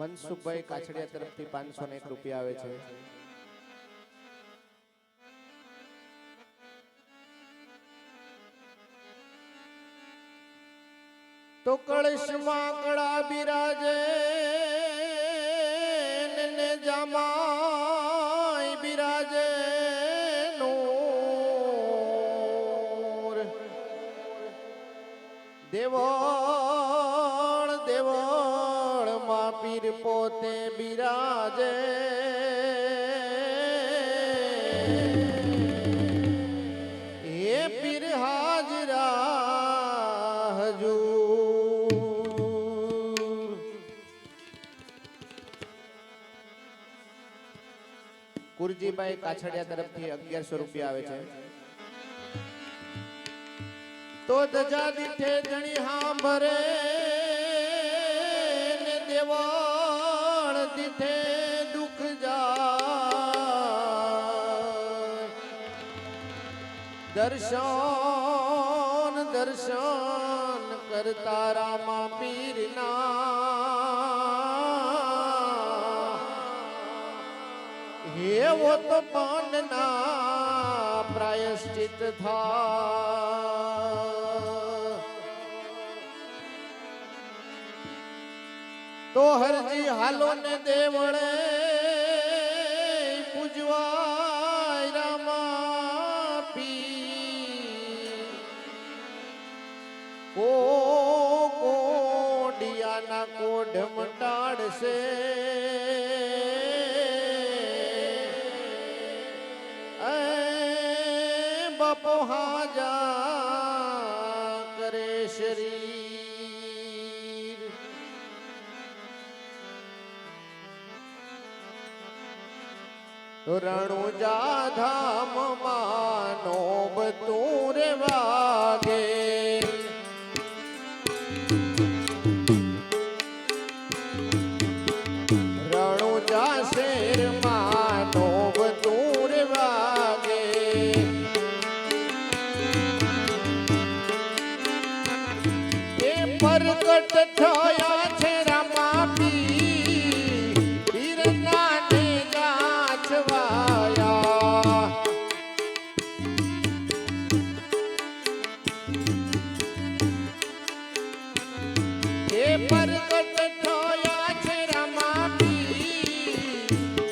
મનસુખભાઈ કાછડિયા તરફથી 501 રૂપિયા આવે છે। તો કળશમાં કળા બિરાજે ને જામાય બિરાજે નૂર દેવળ દેવળ માં પીર પોતે બિરાજે હે પીર હાજરા હજૂર। કુરજીભાઈ કાછડિયા તરફથી 1100 રૂપિયા આવે છે। તો દજા દીઠે જણી હાંભરે ને દેવળ દીઠે દુઃખ જાય દર્શન દર્શન કરતા રામા પીરના હેવો તો પાનના પ્રાયશ્ચિત થા। તો હરજી હાલો ને દેવળે પૂજવાય રામા પીર કોડિયાના કોઢ મટાડશે બાપો હાજા કરે શરીર। રણુજા ધામ માનો બતુર વાગે રણુજા શેર માનો બતુર વાગે એ પ્રગટ થયા છે રામા પીરના ને ગાછવાયા એ પ્રગટ થયા છે રામા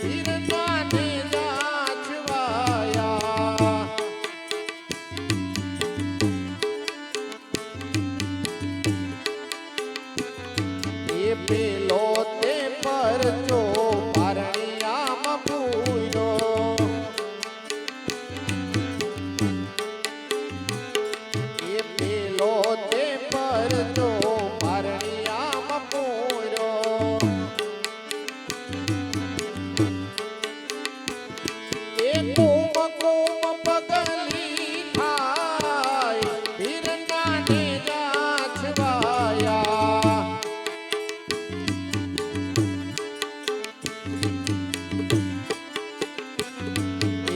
પીરના ને ગાછવાયા। એ પેલો તે પરચો પારણિયામાં પૂર્યો એ પેલો તે પરચો પારણિયામાં પૂર્યો એ કુમ કુમ પગલી થાય પીરના ને ગાછવાયા।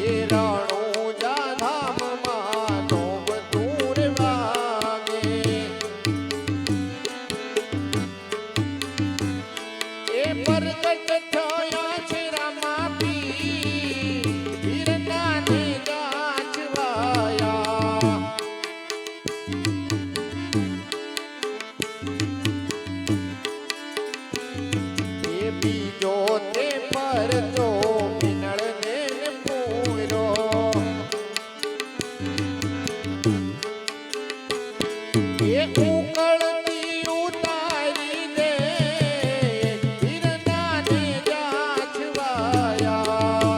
એ રણુજા ધામમાં નો બતુર વાગે એ પ્રગટ થયા છે રામા પીરના ને ગાછવાયા। એ બીજો તે પરચો મિનળ ને પૂર્યો એ ઉકળતી ઉતારી દે પીરના ને ગાછવાયા।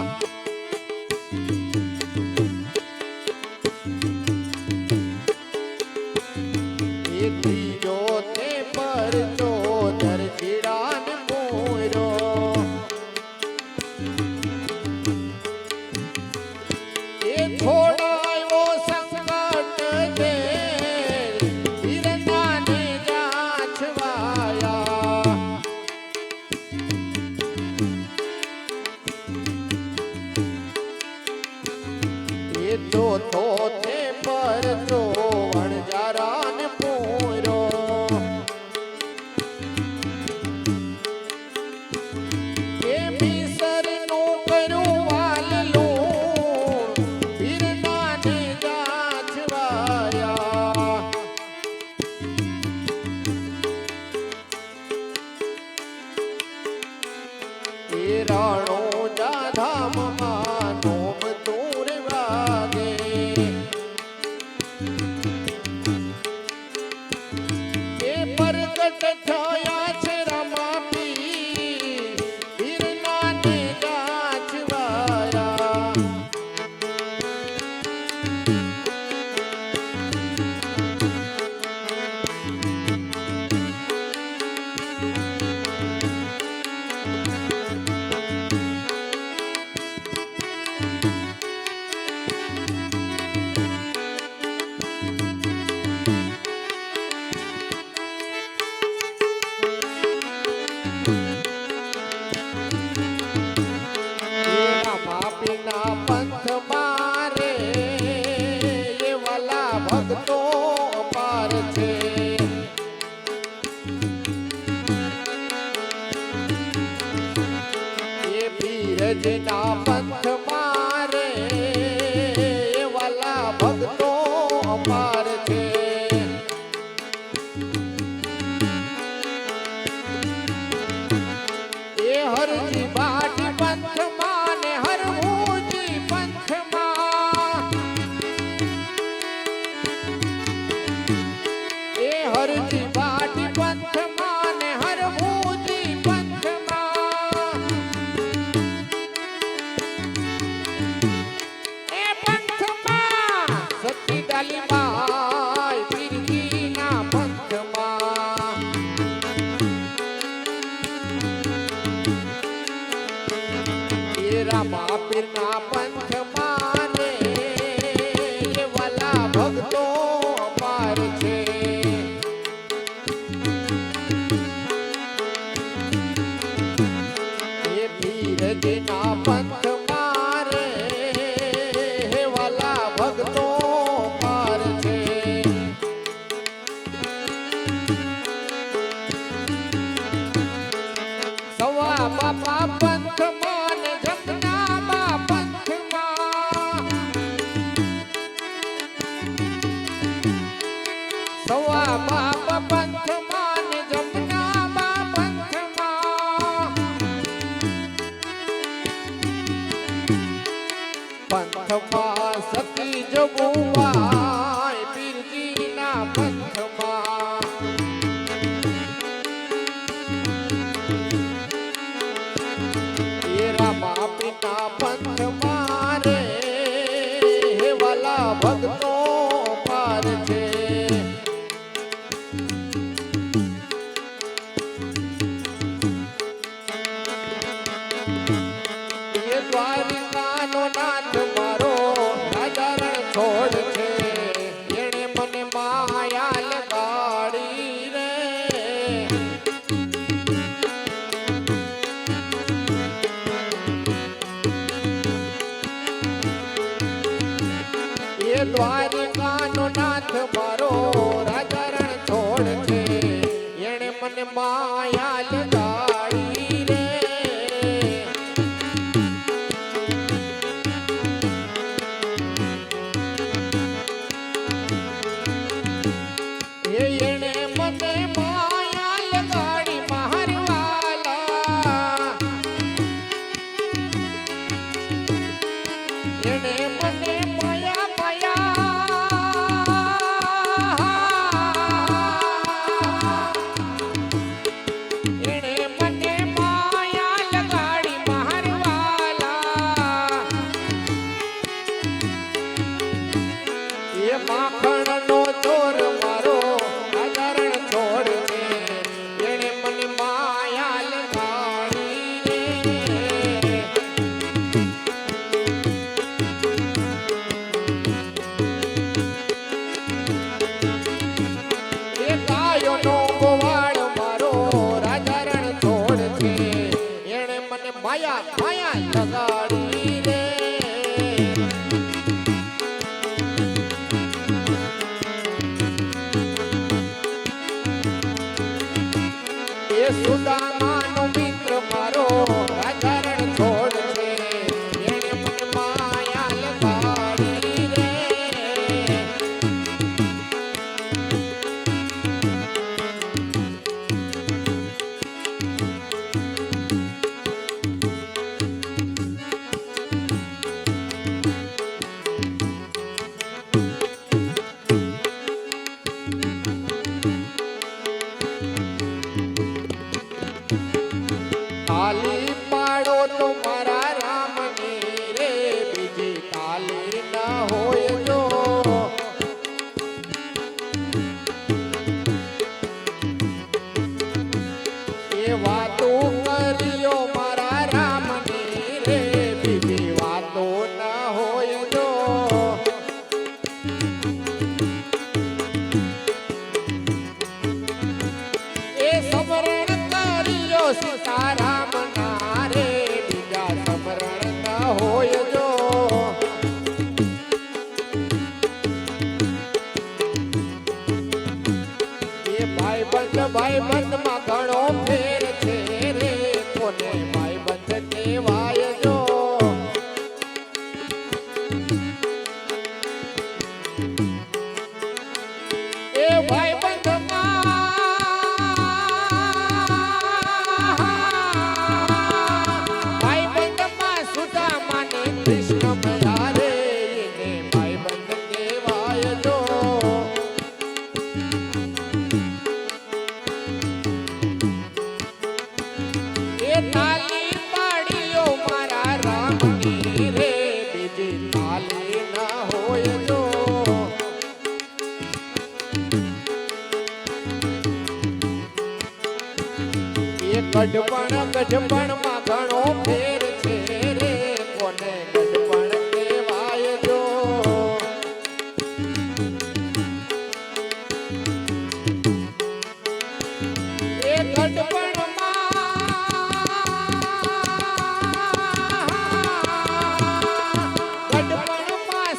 એ ત્રીજો તે પરચો દરજીડા ને પૂર્યો એ છોડાયો સંકટ દે પીરના ને ગાછવાયા। એ ચોથો તે પરચો વણજારા ને પૂર્યો પંથ મારે વાલા ભક્તો અપાર છે. એ હરજી બાટી પંથમાં ને હરમુજી પંથમાં, એ હરજી બાટી પંથમાં ને હરમુજી પંથમાં, એ પંથમાં સતી ડાલીબાઈ પીરજીના પંથમાં, એ રામા પીરના પંથમાં ને એ વાલા ભક્તો અપાર છે. એ પીરજીના પંથમાં રે હે વાલા ભક્તો અપાર છે. સવા બાપા પંથમાં ને જમનાબા પંથમાં, સવા બાપા પંથમાં ને જમનાબા પંથમાં, પંથમાં સતી જગુબાઈ પીરજીના પંથમાં, એ રામા પીરના પંથમાં રે હે વાલા ભક્તો પાર છે. એ દ્વારિકાનો નાથ મારો રાજા રણ છોડ છે, એણે મને માયા લગાડી રે. એ દ્વારિકાનો નાથ મારો રાજા રણ છોડ છે, એણે મને માયા લગાડી રે. એણે મને માયા લગાડી મારવાલા, એણે મને માયા માયા, એણે મને માયા લગાડી મારવાલા. એ માખણનો ચોર મારો આદરણ છોડ છે, એણે મને માયા લગાડી રે. એ ગાયોનો ગોવાળ મારો રાજા રણ છોડ છે, એણે મને માયા માયા લગાડી રે. એ સુદામાનો મિત્ર મારો રાજા રણ છોડ છે, એણે મને માયા લગાડી રે. તાલી પાડો તો મારા રામની રે, બીજી તાલી ન હોય જો. એ વાતો કર્યો મારા રામની રે, બીજી વાતો ન હોય જો. એ સમરણ કર્યો સીતારામ ના રે, બીજા સમરણ ન હોય જો. એ ભાઈબંધ માં ઘણો ફેર છે રે, કોને ભાઈબંધ કહેવાય જો. કૃષ્ણ ભયા રે એને ભાઈબંધ કહેવાય જો એ તાલી પાડીઓ મારા રામની રે બીજી તાલી ના હોય જો ગઢપણ માં ઘણો ફેર છે રે કોને ગઢપણ કહેવાય જો એ ગઢપણ માં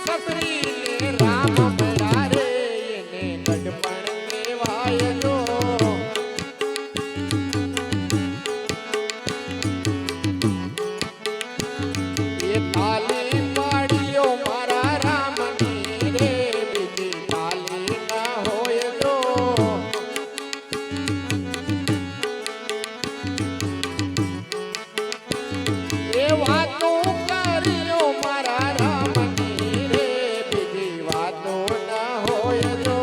સબરી ને રામ મળ્યા રે એને ગઢપણ કહેવાય જો તાલી પાડીઓ મારા રામની રે બીજી તાલી ના હોય જો એ વાતો કર્યો મારા રામની રે બીજી વાતો ના હોય જો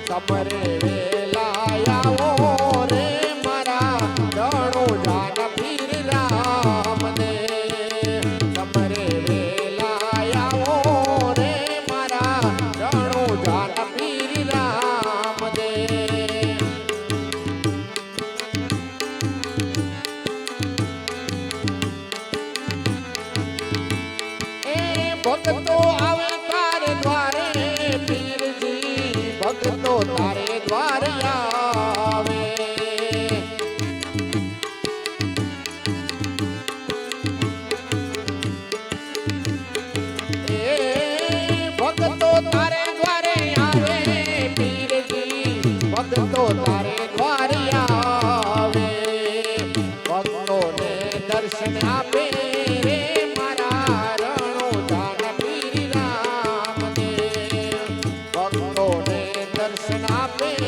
સમરે વેલાયાઓ રે મારા રણો જાન પીર રામ દે સમરે વેલાયાઓ રે મારા રણો જાન પીર રામ દે એ ભક્તો આવે તારે દ્વારે પીરજી ભક્તો તારે દ્વારે આવે એ ભક્તો તારે દ્વારે આવે પીરજી ભક્તો તારે દ્વારે આવે ભક્તોને દર્શન આપે રે મારા રણો જાન પીર રામ દે ભક્તોને દર્શન આપે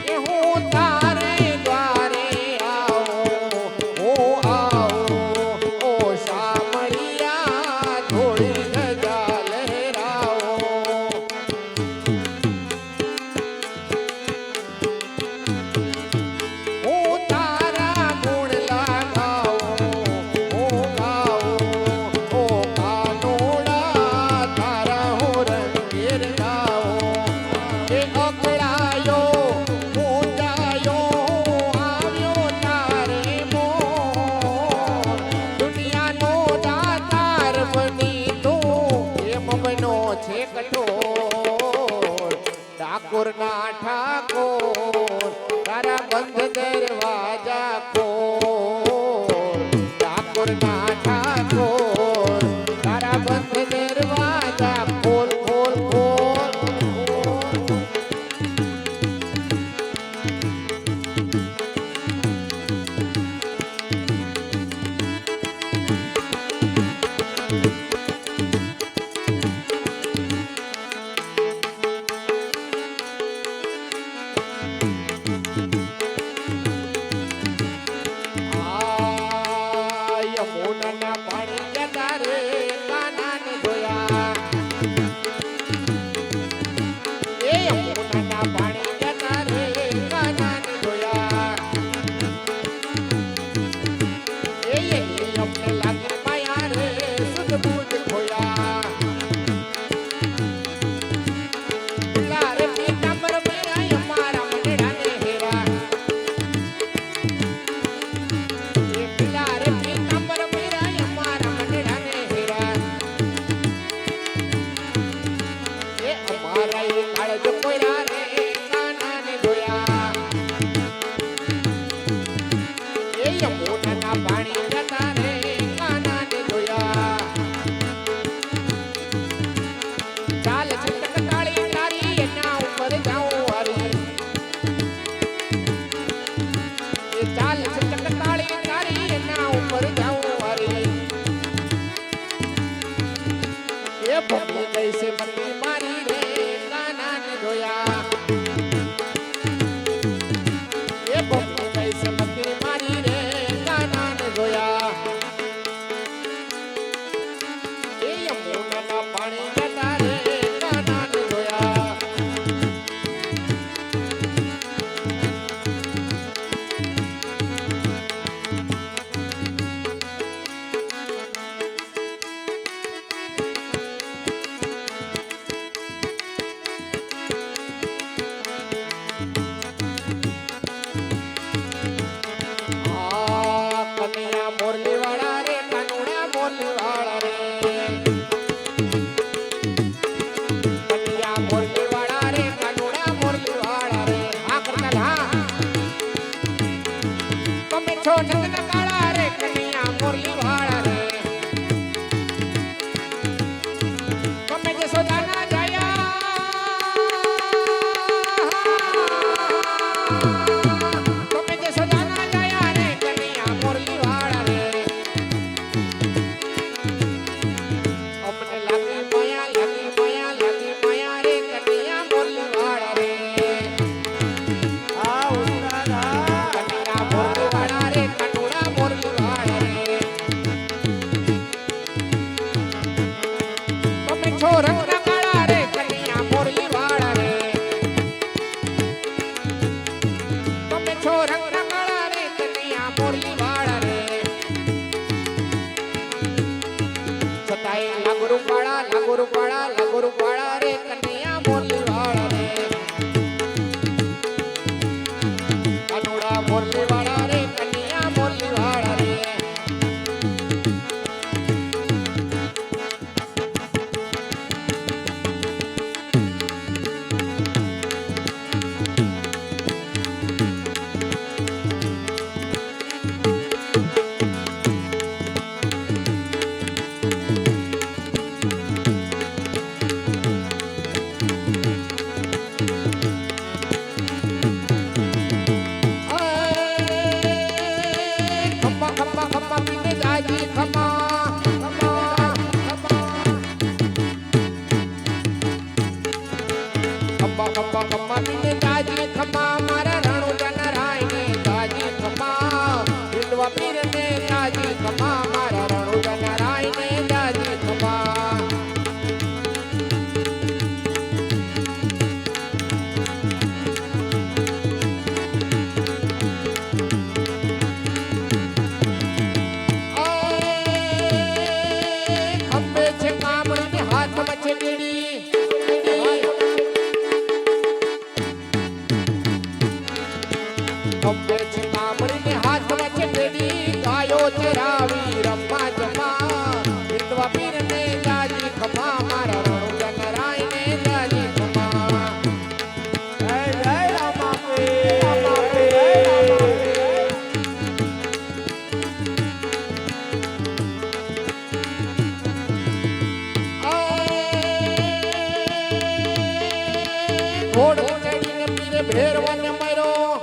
એ હું તારે દ્વારે આવું હું આવું ઓ શામળિયા થોડી ધજા લહેરાવો હું તારા ગુણ લગાવું હું ગાઉં ઓ કાનોડા તારા હું રંગેર ગાઉં એ અકળાયો ઊંચાયો આવ્યો તારે મોર દુનિયાનો દાતાર બની તું એમ બનો છે કઠોર ઠાકોરના ઠાકોર તારા બંધ દરવાજા ખોલ ઠાકોરના ઠાકોર તારા બંધ દરવાજા ખોલ ખોલ ખોલ આ યમુનાના પાણી જતા રે કાનાને જોયા એ યમુનાના પાણી જતા રે કાનાને જોયા એ એની અમને લાગે માયા રે સુધ બુધ ખોયા પેલા રે પીતાંબર મેરા અમારા મંડળાને હેરા એ પેલા રે પીતાંબર મેરા અમારા મંડળાને હેરા એ અમારા એ કાળજ કોયરા રે કાનાને જોયા એ યમુનાના પાણી જતા રે કાનાને જોયા ચાલ છટક તાળી તારી એના ઉપર જાઉં હરી એ ચાલ છટક તાળી તારી એના ઉપર જાઉં હરી એ ભમી ગઈ છે મતી મારી રે કાનાને જોયા એ ભમી ગઈ છે મતી મારી રે કાનાને જોયા એ યમુનાના પાણી જતા રે કાનાને જોયા આ કનૈયા મોરલીવાળા રે કાનુડા મોરલીવાળા રે કનૈયા મોરલીવાળા રે કાનુડા મોરલીવાળા રે આ કરતા હા તમે છો નંદના કાળા રે કનૈયા મોરલીવાળા રે તમે જે સોદાના જાયા તમે જે સોદાના જાયા રે કનૈયા મોરલીવાળા રે અમને લાગી માયા રે કનૈયા મોરલીવાળા રે આ ઉસ્તાદા કનૈયા મોરલીવાળા રે કાનુડા મોરલીવાળા રે તમે છો રંગના કાળા રે કનૈયા મોરલીવાળા રે તમે છો રંગના કાળા રે કનૈયા મોરલીવાળા રે છતાંય લાગુ રૂપાળા રે કનૈયા મોરલીવાળા રે કાનુડા મોરલીવાળા રે કનૈયા મોરલીવાળા રે ખમ્મા ખમ્મા ખમ્મા પીને દાજી ખમ્મા મારા રણુજા નરાયને દાજી ખમ્મા હિંદવા પીરને દાજી ખમ્મા મારા રણુજા નરાયને દાજી ખમ્મા ખંભે છે કામણી હાથમાં છે બીડી ખંભે છે કામણી હાથમાં છે બીડી ગાયો ચરાવી રમ્મા જમા હિંદવા પીરને દાજી ખમ્મા મારા રણુજા નરાયને દાજી ખમ્મા જય જય રામા પીર રામા પીર રામા પીર ઘોડ ચડીને પીરે ભેરવાને માર્યો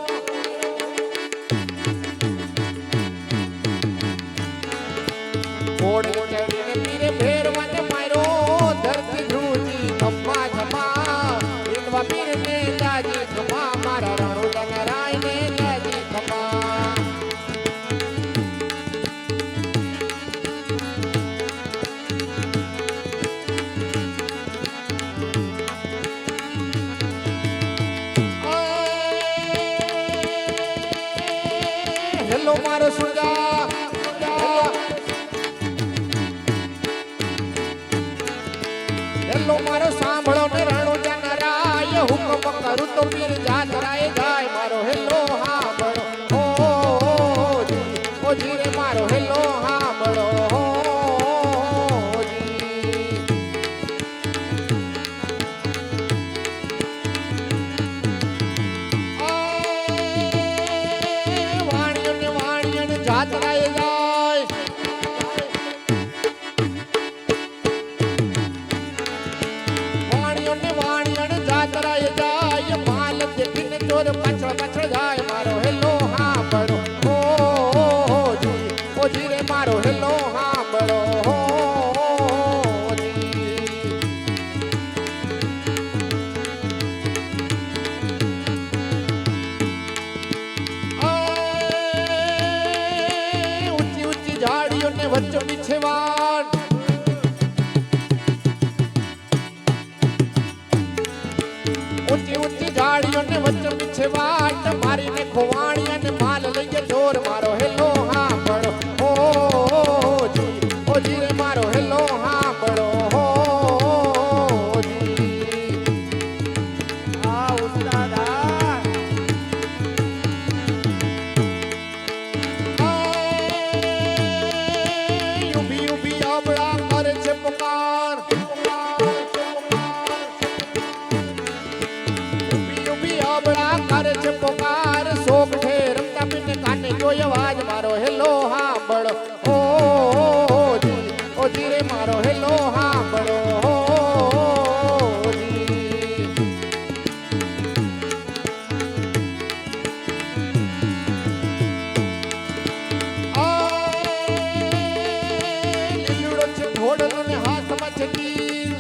ઘોડ ચડીને પીરે ભેરવાને માર્યો ધરતી ધ્રુજી ખમ્મા ખમ્મા હિંદવા પીરને દાજી ખમ્મા મારા રણુજા નરાયને દાજી ખમ્મા હેલો મારો સુજા હેલો મારો સાંભળો ને રણુજા નરાય હુકમ કરું તો પીર જાતરાએ જાય મારો હેલો હાંભળો ઓ જી રે મારો હેલો હાંભળો જી વાણિયન જાતરાએ જાય વાણિયન જાતરાએ જાય માલ દેખીને ચોર પાછળ પાછળ જાય મારો હેલો હાંભળો ઓ જી રે મારો હેલો હાંભળો જી ઊંચી ઊંચી ઝાડીઓને વચ્ચે પીછેવાડ ઊંચી ઊંચી ઝાડીઓને વચ્ચે પીછેવાડ મારીને ખોવાણી અને માલ લઈએ ચોર મારો હેલો હાંભળો ઓ જી રે મારો હેલો હાંભળો જી આ ઉસ્તાદ ઊભી ઊભી અબળા કરે છે પુકાર ઊભી ઊભી અબળા કરે છે પુકાર શોક છે રમતા પીને કાને જોઈ અવાજ મારો હેલો હાંભળો ઓ જી રે મારો હેલો હાંભળો જી લીલુડો છે ઘોડલો ને હાથમાં છે તીર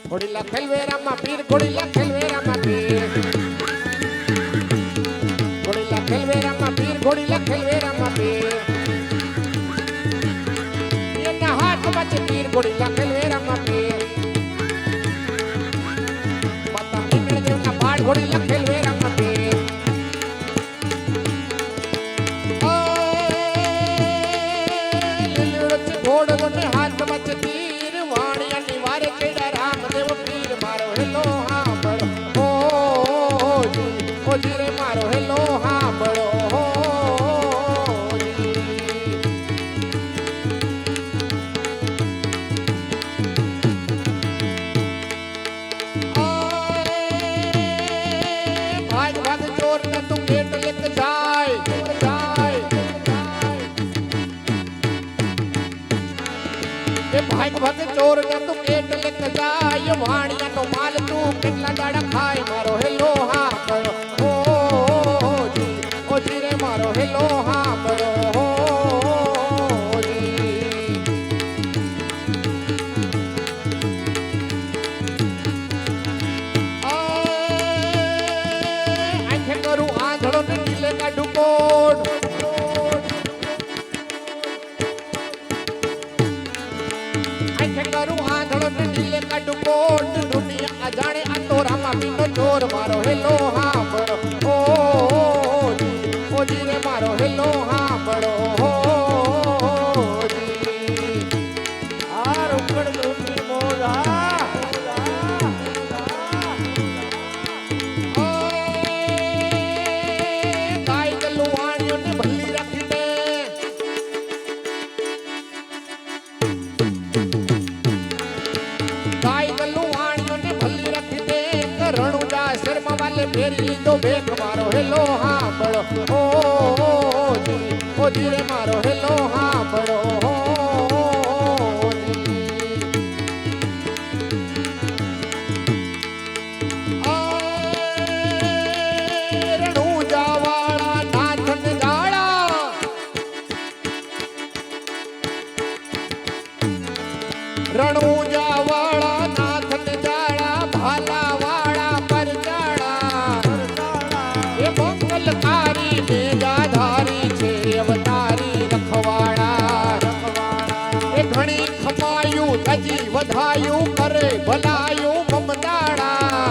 ઘોડીલા ખેલવેરામાં પીર ઘોડીલા ખેલવેરામાં પીર ઘોડીલા ખેલવેરામાં પીર ઘોડીલા ખેલવેરામાં પીર એના હાથમાં છે તીર ઘોડીલા ખેલવેરામાં પીર માતા મીંડળ દેવના બાળ ઘોડીલા ખેલવેરામાં પીર લીલુડો છે ઘોડલો ને હાથમાં છે તીર વાણિયાની વારે કેડા રામદેવ પીર મારો હેલો હાંભળો ઓ જી રે મારો હેલો હાંભળો જી ભાગ ભાગ ચોર ને તું ગેટ લેક જાય એ ભાગ ભાગ ચોર ને તું ગેટ લેક જાય વાણિયાનો માલ તું કેટલા દાડા ખાય મારો હેલો હાંભળો ઓ જી રે મારો હેલો હાંભળો કોટ આંખે કરું આંધળો ને નીલે કાઢું કોટ દુનિયા અજાણે આ તો રામા પીનો ચોર મારો હેલો હા બળો ઓ જી રે મારો હેલો હા બળો આ રોકડ દોડની મોજ ગાય ગલું વાણિયો ને ભલ્લી રાખી દે ગાય ગલું વાણિયો ને ભલ્લી રાખી દે રણુજા શર્મા વાલે ફેરી લીધો ભેખ મારો હેલો હા બળો ઓ જી રે મારો હેલો હા બળો રણુજા વાળા નાથ ને જાળા ભાલા વાળા પરચાળા એ મંગલકારી મેઘાધારી છે અવતારી રખવાડા એ ઘણી ખમાયું તજી વધાયું કરે ભલાયું મમદાળા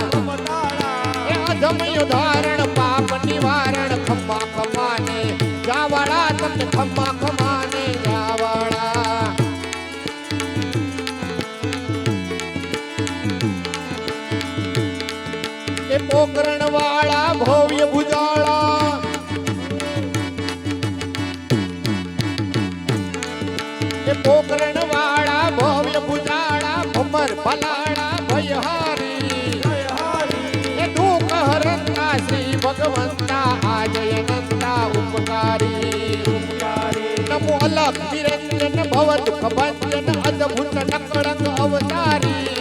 એ અધમયું ધારણ પાપ નિવારણ ખમ્મા ખમાને જાવાળા તમને ખમ્મા ખમાને જાવાળા એ પોકરણ વાળા ભવ્ય ભુજાળા એ પોકરણ વાળા ભવ્ય ભુજાળા ભમર ભલાળા ભયહારી એ દુઃખ હરંતા શ્રી ભગવંતા આજયનંતા ઉપકારી નમો અલખ નિરંજન ભવ દુઃખ ભંજન અદભુત નકળંગ અવતારી